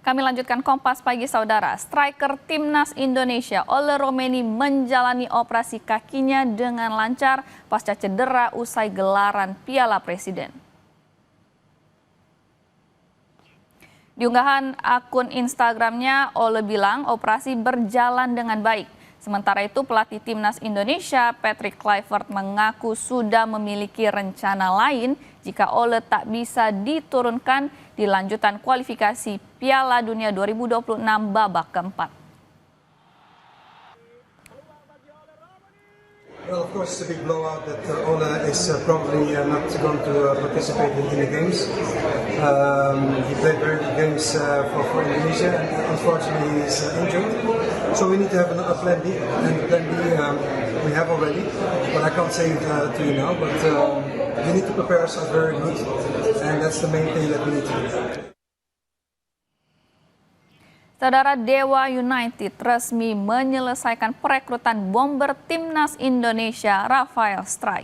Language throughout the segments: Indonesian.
Kami lanjutkan Kompas Pagi, Saudara. Striker Timnas Indonesia Ole Romeni menjalani operasi kakinya dengan lancar pasca cedera usai gelaran Piala Presiden. Di unggahan akun Instagramnya, Ole bilang operasi berjalan dengan baik. Sementara itu, pelatih Timnas Indonesia Patrick Kluivert mengaku sudah memiliki rencana lain jika Ole tak bisa diturunkan di lanjutan kualifikasi Piala Dunia 2026 babak keempat. Well, of course, it's a big blowout that Ole is probably not going to participate in the games. He played very good games for Indonesia, and unfortunately he's injured. So we need to have another plan B, and the plan B we have already, but I can't say it to you now. But we need to prepare ourselves very good, and that's the main thing that we need to do. Saudara, Dewa United resmi menyelesaikan perekrutan bomber Timnas Indonesia Rafael Strijk.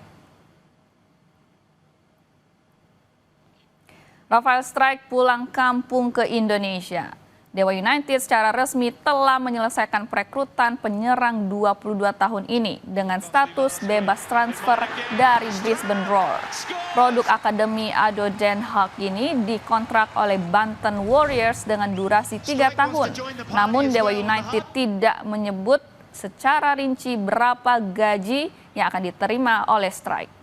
Rafael Strijk pulang kampung ke Indonesia. Dewa United secara resmi telah menyelesaikan perekrutan penyerang 22 tahun ini dengan status bebas transfer dari Brisbane Roar. Produk Akademi ADO Den Haag ini dikontrak oleh Banten Warriors dengan durasi 3 tahun. Namun Dewa United tidak menyebut secara rinci berapa gaji yang akan diterima oleh Strijk.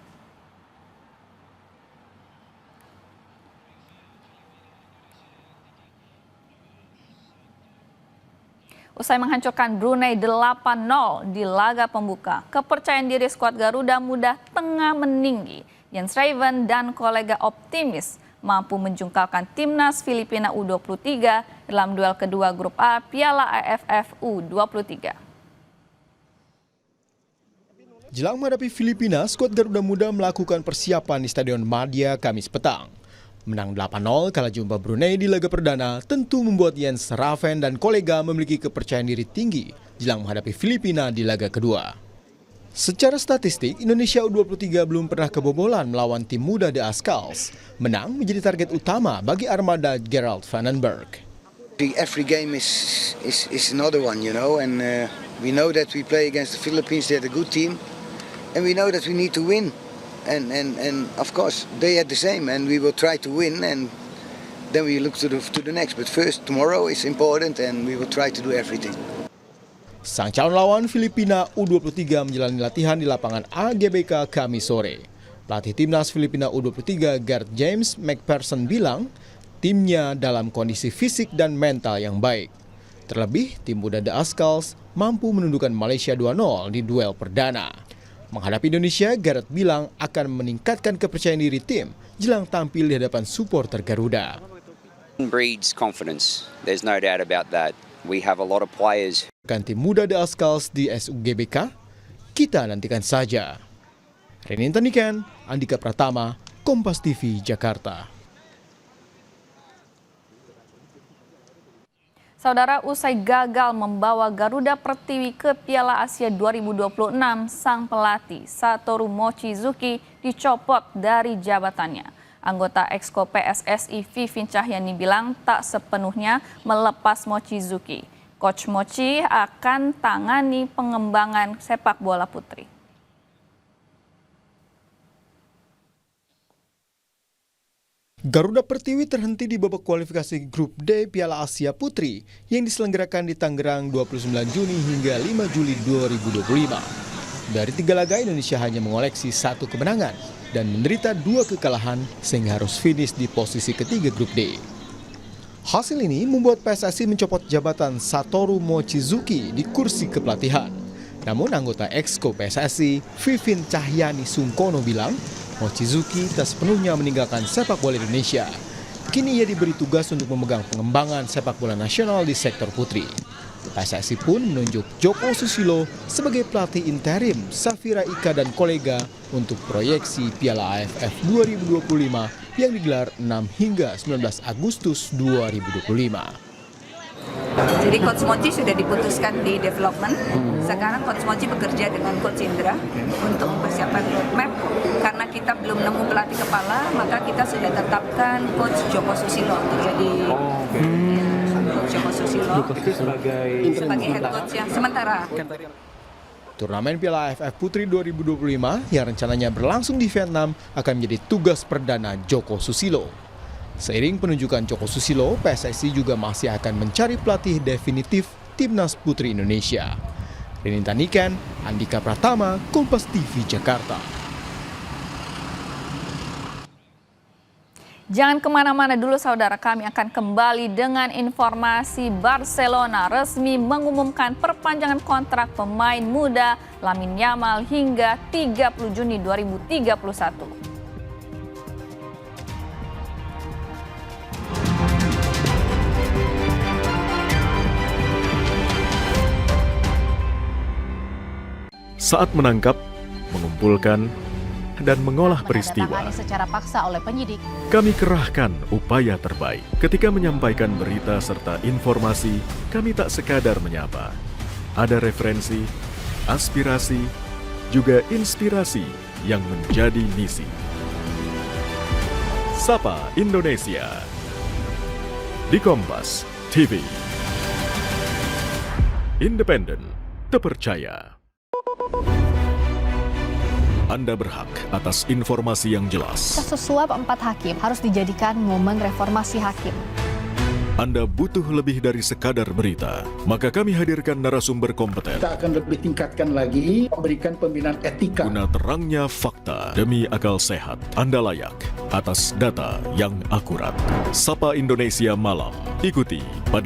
Usai menghancurkan Brunei 8-0 di laga pembuka, kepercayaan diri skuad Garuda Muda tengah meninggi. Jens Raven dan kolega optimis mampu menjungkalkan timnas Filipina U23 dalam duel kedua grup A Piala AFF U23. Jelang menghadapi Filipina, skuad Garuda Muda melakukan persiapan di Stadion Madia Kamis petang. Menang 8-0 kala jumpa Brunei di laga perdana tentu membuat Jens Raven dan kolega memiliki kepercayaan diri tinggi jelang menghadapi Filipina di laga kedua. Secara statistik, Indonesia U23 belum pernah kebobolan melawan tim muda The Ascals. Menang menjadi target utama bagi armada Gerald Vandenberg. Every game is another one, you know, and we know that we play against the Philippines. They're a good team, and we know that we need to win. And of course they had the same, and we will try to win, and then we look to the next. But first, tomorrow is important, and we will try to do everything. Sang calon lawan Filipina U23 menjalani latihan di lapangan AGBK Kamis sore. Pelatih timnas Filipina U23 Gareth James McPherson bilang timnya dalam kondisi fisik dan mental yang baik. Terlebih, tim muda The Ascals mampu menundukkan Malaysia 2-0 di duel perdana. Menghadapi Indonesia, Gareth bilang akan meningkatkan kepercayaan diri tim jelang tampil di hadapan supporter Garuda. Breeds confidence. There's no doubt about that. We have a lot of players. Tim muda The Ascals di SUGBK, kita nantikan saja. Renin Tanikan, Andika Pratama, Kompas TV, Jakarta. Saudara, usai gagal membawa Garuda Pertiwi ke Piala Asia 2026, sang pelatih Satoru Mochizuki dicopot dari jabatannya. Anggota Exco PSSI Vivin Cahyani bilang tak sepenuhnya melepas Mochizuki. Coach Mochi akan tangani pengembangan sepak bola putri. Garuda Pertiwi terhenti di babak kualifikasi Grup D Piala Asia Putri yang diselenggarakan di Tangerang 29 Juni hingga 5 Juli 2025. Dari 3 laga, Indonesia hanya mengoleksi 1 kemenangan dan menderita 2 kekalahan sehingga harus finish di posisi ketiga Grup D. Hasil ini membuat PSSI mencopot jabatan Satoru Mochizuki di kursi kepelatihan. Namun anggota Exco PSSI Vivin Cahyani Sungkono bilang Mochizuki tak sepenuhnya meninggalkan sepak bola Indonesia. Kini ia diberi tugas untuk memegang pengembangan sepak bola nasional di sektor putri. PSSI pun menunjuk Joko Susilo sebagai pelatih interim Safira Ika dan kolega untuk proyeksi Piala AFF 2025 yang digelar 6 hingga 19 Agustus 2025. Jadi Coach Mochi sudah diputuskan di development. Sekarang Coach Mochi bekerja dengan Coach Indra untuk mempersiapkan roadmap. Karena kita belum nemu pelatih kepala, maka kita sudah tetapkan Coach Joko Susilo untuk jadi Coach Joko Susilo sebagai sebagai head coach yang sementara. Turnamen Piala AFF Putri 2025 yang rencananya berlangsung di Vietnam akan menjadi tugas perdana Joko Susilo. Seiring penunjukan Joko Susilo, PSSI juga masih akan mencari pelatih definitif Timnas Putri Indonesia. Rini Tanikan, Andika Pratama, Kompas TV Jakarta. Jangan kemana-mana dulu saudara, kami akan kembali dengan informasi Barcelona resmi mengumumkan perpanjangan kontrak pemain muda Lamine Yamal hingga 30 Juni 2031. Saat menangkap, mengumpulkan, dan mengolah peristiwa, secara paksa oleh penyidik. kami kerahkan upaya terbaik. Ketika menyampaikan berita serta informasi, kami tak sekadar menyapa. Ada referensi, aspirasi, juga inspirasi yang menjadi misi. Sapa Indonesia di Kompas TV. Independen, terpercaya. Anda berhak atas informasi yang jelas. Kasus suap 4 hakim harus dijadikan momen reformasi hakim. Anda butuh lebih dari sekadar berita. Maka kami hadirkan narasumber kompeten. Kita akan lebih tingkatkan lagi, memberikan pembinaan etika. Guna terangnya fakta demi akal sehat. Anda layak atas data yang akurat. Sapa Indonesia Malam. Ikuti pada